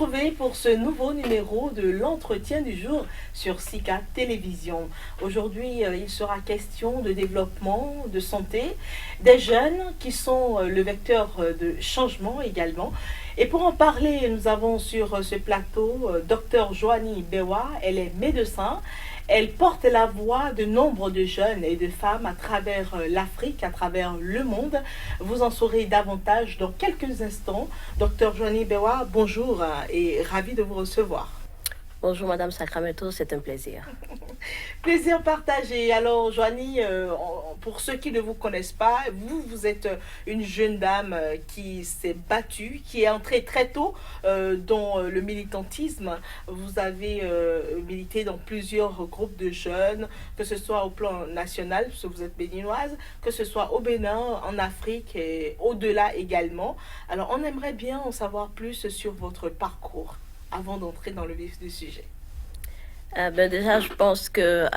retrouvez pour ce nouveau numéro de l'entretien du jour sur Sika Télévision. Aujourd'hui, il sera question de développement, de santé, des jeunes qui sont le vecteur de changement également. Et pour en parler, nous avons sur ce plateau Dr Joanie Bewa. Elle est médecin. Elle porte la voix de nombre de jeunes et de femmes à travers l'Afrique, à travers le monde. Vous en saurez davantage dans quelques instants. Dr Joanie Bewa, bonjour et ravi de vous recevoir. Bonjour Madame Sacramento, c'est un plaisir. Plaisir partagé. Alors Joanie, pour ceux qui ne vous connaissent pas, vous êtes une jeune dame qui s'est battue, qui est entrée très tôt dans le militantisme. Vous avez milité dans plusieurs groupes de jeunes, que ce soit au plan national, parce que vous êtes béninoise, que ce soit au Bénin, en Afrique et au-delà également. Alors on aimerait bien en savoir plus sur votre parcours avant d'entrer dans le vif du sujet. Déjà, je pense que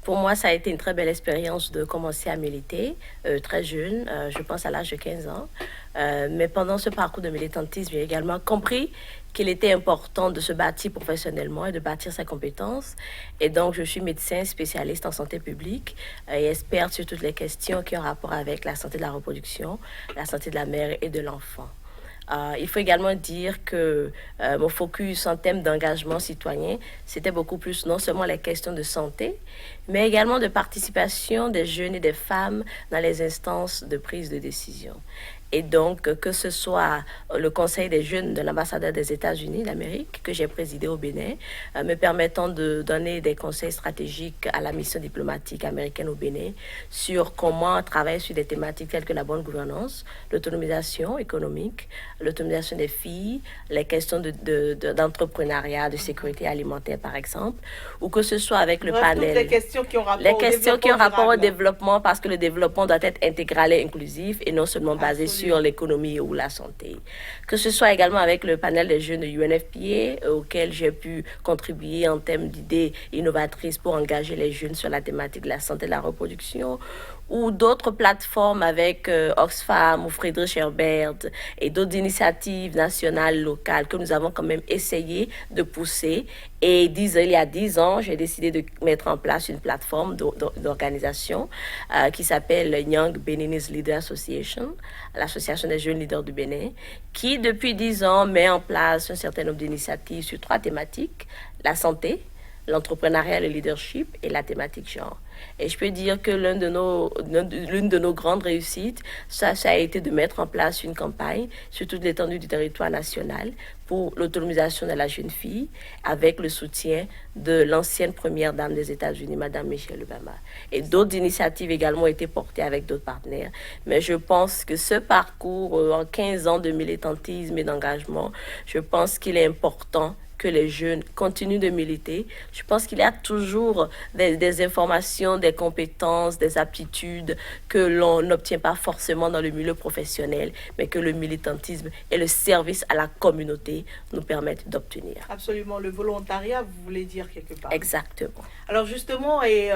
pour moi, ça a été une très belle expérience de commencer à militer très jeune, je pense à l'âge de 15 ans. Mais pendant ce parcours de militantisme, j'ai également compris qu'il était important de se bâtir professionnellement et de bâtir ses compétences. Et donc, je suis médecin spécialiste en santé publique et experte sur toutes les questions qui ont rapport avec la santé de la reproduction, la santé de la mère et de l'enfant. Il faut également dire que mon focus en termes d'engagement citoyen, c'était beaucoup plus non seulement les questions de santé, mais également de participation des jeunes et des femmes dans les instances de prise de décision. Et donc, que ce soit le Conseil des jeunes de l'ambassadeur des États-Unis d'Amérique, que j'ai présidé au Bénin, me permettant de donner des conseils stratégiques à la mission diplomatique américaine au Bénin sur comment travailler sur des thématiques telles que la bonne gouvernance, l'autonomisation économique, l'autonomisation des filles, les questions d'entrepreneuriat, de sécurité alimentaire, par exemple, ou que ce soit avec le panel. Les questions qui ont rapport au développement, parce que le développement doit être intégral et inclusif et non seulement basé sur l'économie ou la santé. Que ce soit également avec le panel des jeunes de UNFPA, auquel j'ai pu contribuer en termes d'idées innovatrices pour engager les jeunes sur la thématique de la santé et de la reproduction, ou d'autres plateformes avec Oxfam ou Friedrich Herbert et d'autres initiatives nationales, locales que nous avons quand même essayé de pousser. Et il y a 10 ans, j'ai décidé de mettre en place une plateforme d'organisation qui s'appelle Young Beninese Leader Association, l'association des jeunes leaders du Bénin, qui depuis 10 ans met en place un certain nombre d'initiatives sur 3 thématiques: la santé, l'entrepreneuriat, le leadership et la thématique genre. Et je peux dire que l'une de nos grandes réussites, ça a été de mettre en place une campagne sur toute l'étendue du territoire national pour l'autonomisation de la jeune fille, avec le soutien de l'ancienne première dame des États-Unis, Madame Michelle Obama. Et d'autres initiatives également ont été portées avec d'autres partenaires. Mais je pense que ce parcours, en 15 ans de militantisme et d'engagement, je pense qu'il est important que les jeunes continuent de militer. Je pense qu'il y a toujours des informations, des compétences, des aptitudes que l'on n'obtient pas forcément dans le milieu professionnel, mais que le militantisme et le service à la communauté nous permettent d'obtenir. Absolument, le volontariat, vous voulez dire quelque part. Exactement. Alors justement, et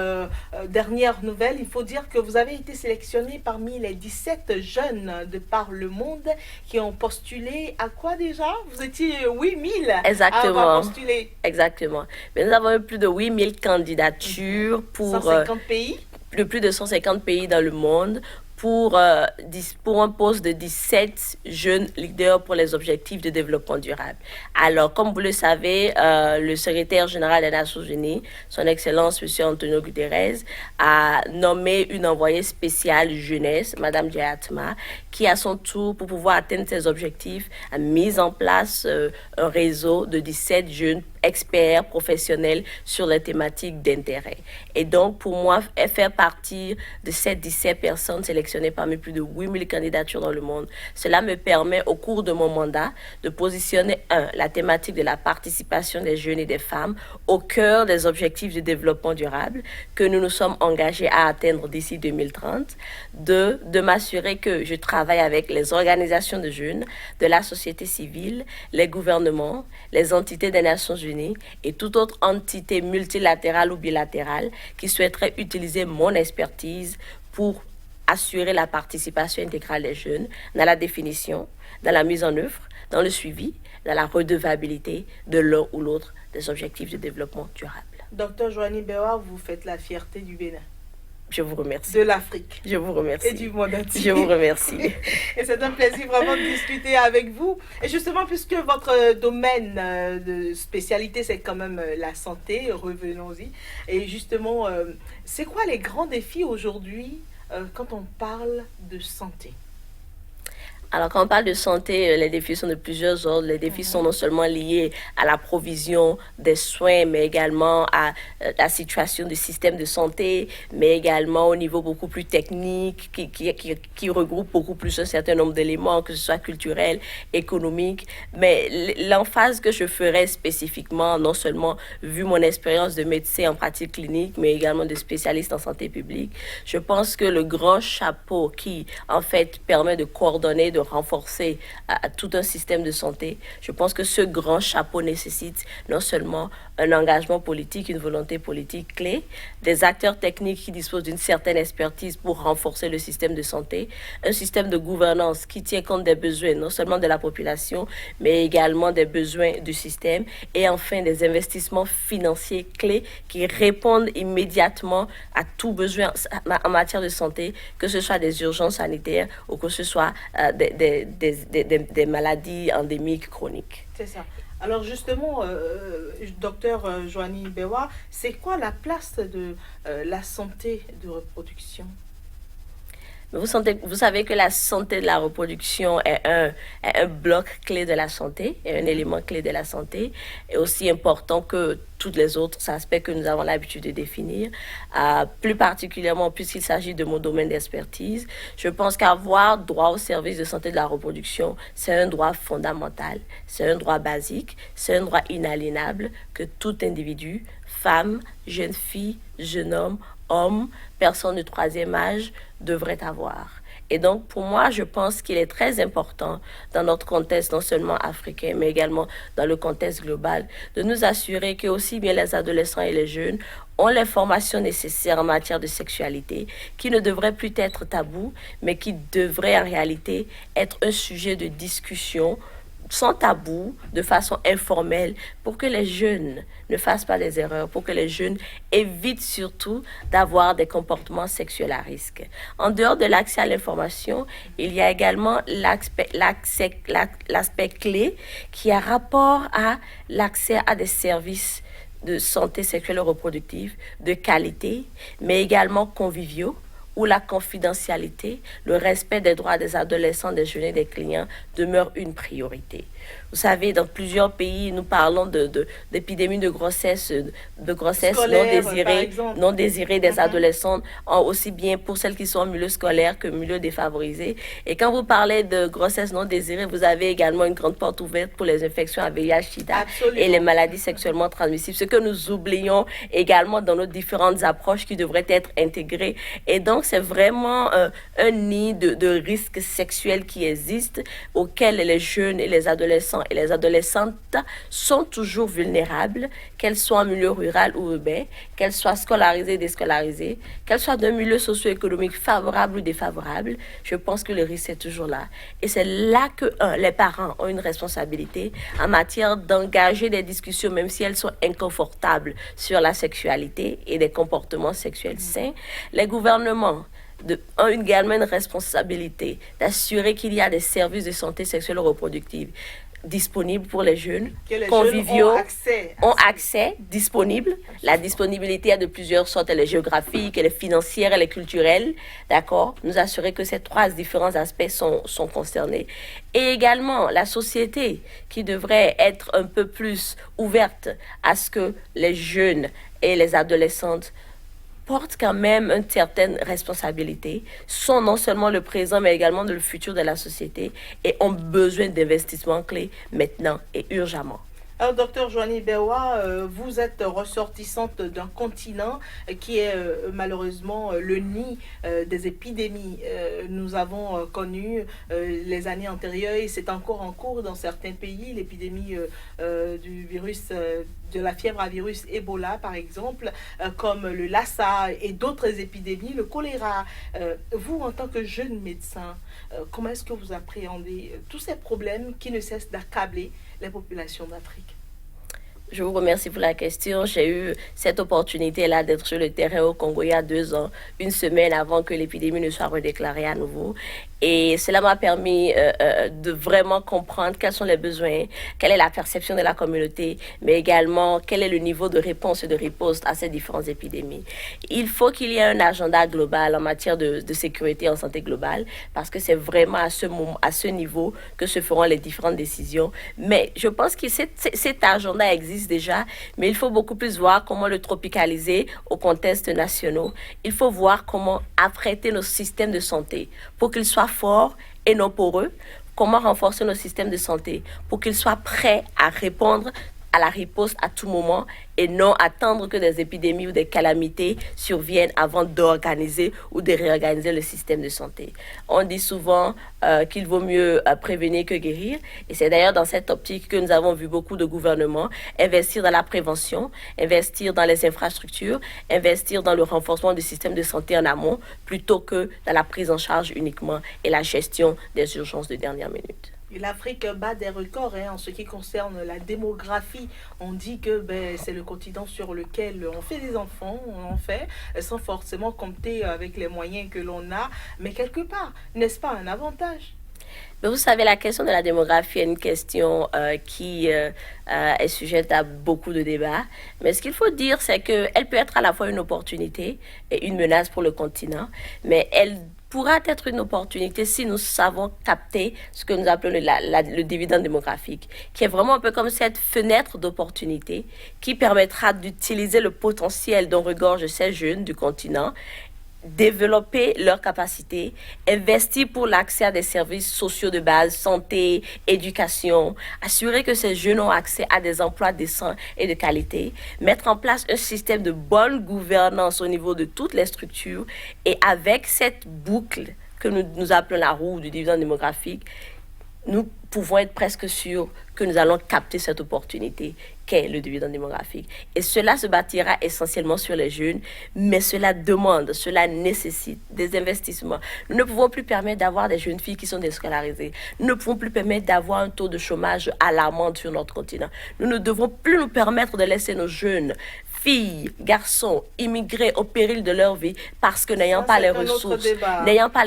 dernière nouvelle, il faut dire que vous avez été sélectionné parmi les 17 jeunes de par le monde qui ont postulé à quoi déjà? Vous étiez 8000 Exactement. à avoir postulé. Exactement. Mais nous avons eu plus de 8000 candidatures pour 150 pays. Plus de 150 pays dans le monde pour un poste de 17 jeunes leaders pour les objectifs de développement durable. Alors, comme vous le savez, le secrétaire général des Nations Unies, son Excellence M. Antonio Guterres, a nommé une envoyée spéciale jeunesse, Mme Jayatma, qui, à son tour, pour pouvoir atteindre ses objectifs, a mis en place un réseau de 17 jeunes experts, professionnels sur les thématiques d'intérêt. Et donc, pour moi, faire partie de ces 17 personnes sélectionnées parmi plus de 8000 candidatures dans le monde, cela me permet, au cours de mon mandat, de positionner, la thématique de la participation des jeunes et des femmes au cœur des objectifs de développement durable que nous nous sommes engagés à atteindre d'ici 2030, de m'assurer que je travaille avec les organisations de jeunes, de la société civile, les gouvernements, les entités des Nations Unies et toute autre entité multilatérale ou bilatérale qui souhaiterait utiliser mon expertise pour assurer la participation intégrale des jeunes dans la définition, dans la mise en œuvre, dans le suivi, dans la redevabilité de l'un ou l'autre des objectifs de développement durable. Docteur Joanie Bewa, vous faites la fierté du Bénin. Je vous remercie. De l'Afrique. Je vous remercie. Et du monde entier. Je vous remercie. Et c'est un plaisir vraiment de discuter avec vous. Et justement, puisque votre domaine de spécialité, c'est quand même la santé, revenons-y. Et justement, c'est quoi les grands défis aujourd'hui quand on parle de santé? Alors, quand on parle de santé, les défis sont de plusieurs ordres. Les défis sont non seulement liés à la provision des soins, mais également à la situation du système de santé, mais également au niveau beaucoup plus technique, qui regroupe beaucoup plus un certain nombre d'éléments, que ce soit culturel, économique. Mais l'emphase que je ferais spécifiquement, non seulement vu mon expérience de médecin en pratique clinique, mais également de spécialiste en santé publique, je pense que le grand chapeau qui, en fait, permet de coordonner, de renforcer tout un système de santé. Je pense que ce grand chapeau nécessite non seulement un engagement politique, une volonté politique clé, des acteurs techniques qui disposent d'une certaine expertise pour renforcer le système de santé, un système de gouvernance qui tient compte des besoins non seulement de la population, mais également des besoins du système, et enfin des investissements financiers clés qui répondent immédiatement à tout besoin en matière de santé, que ce soit des urgences sanitaires ou que ce soit des maladies endémiques chroniques. C'est ça. Alors justement, docteur Joanie Bewa, c'est quoi la place de la santé de reproduction? Vous savez que la santé de la reproduction est un bloc clé de la santé, est un élément clé de la santé, et aussi important que tous les autres aspects que nous avons l'habitude de définir, plus particulièrement puisqu'il s'agit de mon domaine d'expertise. Je pense qu'avoir droit au service de santé de la reproduction, c'est un droit fondamental, c'est un droit basique, c'est un droit inaliénable que tout individu, femme, jeune fille, jeune homme, personne de troisième âge, devrait avoir. Et donc, pour moi, je pense qu'il est très important dans notre contexte, non seulement africain, mais également dans le contexte global, de nous assurer que aussi bien les adolescents et les jeunes ont les formations nécessaires en matière de sexualité, qui ne devraient plus être tabous, mais qui devraient en réalité être un sujet de discussion sans tabou, de façon informelle, pour que les jeunes ne fassent pas des erreurs, pour que les jeunes évitent surtout d'avoir des comportements sexuels à risque. En dehors de l'accès à l'information, il y a également l'aspect clé qui a rapport à l'accès à des services de santé sexuelle et reproductive de qualité, mais également conviviaux, où la confidentialité, le respect des droits des adolescents, des jeunes et des clients demeure une priorité. Vous savez, dans plusieurs pays, nous parlons d'épidémies de grossesse Scolaire, non désirées des adolescentes, aussi bien pour celles qui sont en milieu scolaire que milieu défavorisé. Et quand vous parlez de grossesse non désirée, vous avez également une grande porte ouverte pour les infections à VIH-Sida et les maladies sexuellement transmissibles, ce que nous oublions également dans nos différentes approches qui devraient être intégrées. Et donc, c'est vraiment un nid de risques sexuels qui existent, auxquels les jeunes et les adolescents et les adolescentes sont toujours vulnérables, qu'elles soient en milieu rural ou urbain, qu'elles soient scolarisées, déscolarisées, qu'elles soient d'un milieu socio-économique favorable ou défavorable. Je pense que le risque est toujours là. Et c'est là que les parents ont une responsabilité en matière d'engager des discussions, même si elles sont inconfortables, sur la sexualité et des comportements sexuels sains. Les gouvernements ont également une responsabilité d'assurer qu'il y a des services de santé sexuelle et reproductive disponibles pour les jeunes, conviviaux, ont accès disponible. La disponibilité est de plusieurs sortes, elle est géographique, elle est financière, elle est culturelle, d'accord? Nous assurer que ces trois différents aspects sont concernés. Et également, la société qui devrait être un peu plus ouverte à ce que les jeunes et les adolescentes portent quand même une certaine responsabilité, sont non seulement le présent, mais également le futur de la société et ont besoin d'investissements clés maintenant et urgemment. Alors, docteur Joanie Bewa, vous êtes ressortissante d'un continent qui est malheureusement le nid des épidémies. Nous avons connu les années antérieures et c'est encore en cours dans certains pays, l'épidémie du virus, de la fièvre à virus Ebola par exemple, comme le Lassa et d'autres épidémies, le choléra. Vous, en tant que jeune médecin, comment est-ce que vous appréhendez tous ces problèmes qui ne cessent d'accabler les populations d'Afrique? Je vous remercie pour la question. J'ai eu cette opportunité-là d'être sur le terrain au Congo il y a 2 ans, une semaine avant que l'épidémie ne soit redéclarée à nouveau. Et cela m'a permis de vraiment comprendre quels sont les besoins, quelle est la perception de la communauté, mais également quel est le niveau de réponse et de riposte à ces différentes épidémies. Il faut qu'il y ait un agenda global en matière de sécurité en santé globale, parce que c'est vraiment à ce niveau que se feront les différentes décisions. Mais je pense que cet agenda existe déjà, mais il faut beaucoup plus voir comment le tropicaliser aux contextes nationaux. Il faut voir comment apprêter nos systèmes de santé pour qu'ils soient forts et non poreux. Comment renforcer nos systèmes de santé pour qu'ils soient prêts à répondre à la riposte à tout moment et non attendre que des épidémies ou des calamités surviennent avant d'organiser ou de réorganiser le système de santé. On dit souvent qu'il vaut mieux prévenir que guérir, et c'est d'ailleurs dans cette optique que nous avons vu beaucoup de gouvernements investir dans la prévention, investir dans les infrastructures, investir dans le renforcement du système de santé en amont plutôt que dans la prise en charge uniquement et la gestion des urgences de dernière minute. L'Afrique bat des records en ce qui concerne la démographie. On dit que c'est le continent sur lequel on fait des enfants, on en fait, sans forcément compter avec les moyens que l'on a. Mais quelque part, n'est-ce pas un avantage? Mais vous savez, la question de la démographie est une question qui est sujette à beaucoup de débats. Mais ce qu'il faut dire, c'est qu'elle peut être à la fois une opportunité et une menace pour le continent. Mais elle pourra être une opportunité si nous savons capter ce que nous appelons le dividende démographique, qui est vraiment un peu comme cette fenêtre d'opportunité qui permettra d'utiliser le potentiel dont regorgent ces jeunes du continent, développer leurs capacités, investir pour l'accès à des services sociaux de base, santé, éducation, assurer que ces jeunes ont accès à des emplois décents et de qualité, mettre en place un système de bonne gouvernance au niveau de toutes les structures, et avec cette boucle que nous appelons la roue du dividende démographique, nous pouvons être presque sûrs que nous allons capter cette opportunité qu'est le dividende démographique. Et cela se bâtira essentiellement sur les jeunes, mais cela nécessite des investissements. Nous ne pouvons plus permettre d'avoir des jeunes filles qui sont déscolarisées. Nous ne pouvons plus permettre d'avoir un taux de chômage alarmant sur notre continent. Nous ne devons plus nous permettre de laisser nos jeunes filles, garçons, immigrés au péril de leur vie parce que n'ayant pas les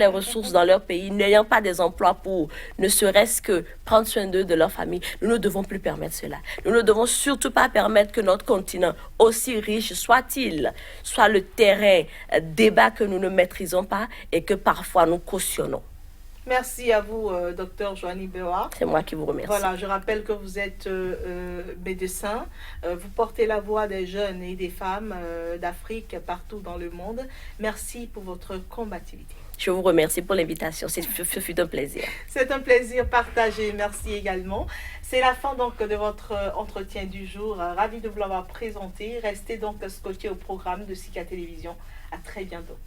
ressources dans leur pays, n'ayant pas des emplois pour ne serait-ce que prendre soin d'eux, de leur famille, nous ne devons plus permettre cela. Nous ne devons surtout pas permettre que notre continent, aussi riche soit-il, soit le terrain débat que nous ne maîtrisons pas et que parfois nous cautionnons. Merci à vous, docteur Joanie Bewa. C'est moi qui vous remercie. Voilà, je rappelle que vous êtes médecin. Vous portez la voix des jeunes et des femmes d'Afrique partout dans le monde. Merci pour votre combativité. Je vous remercie pour l'invitation. Ce fut un plaisir. C'est un plaisir partagé. Merci également. C'est la fin donc de votre entretien du jour. Ravi de vous l'avoir présenté. Restez donc scotchés au programme de Sika Télévision. À très bientôt.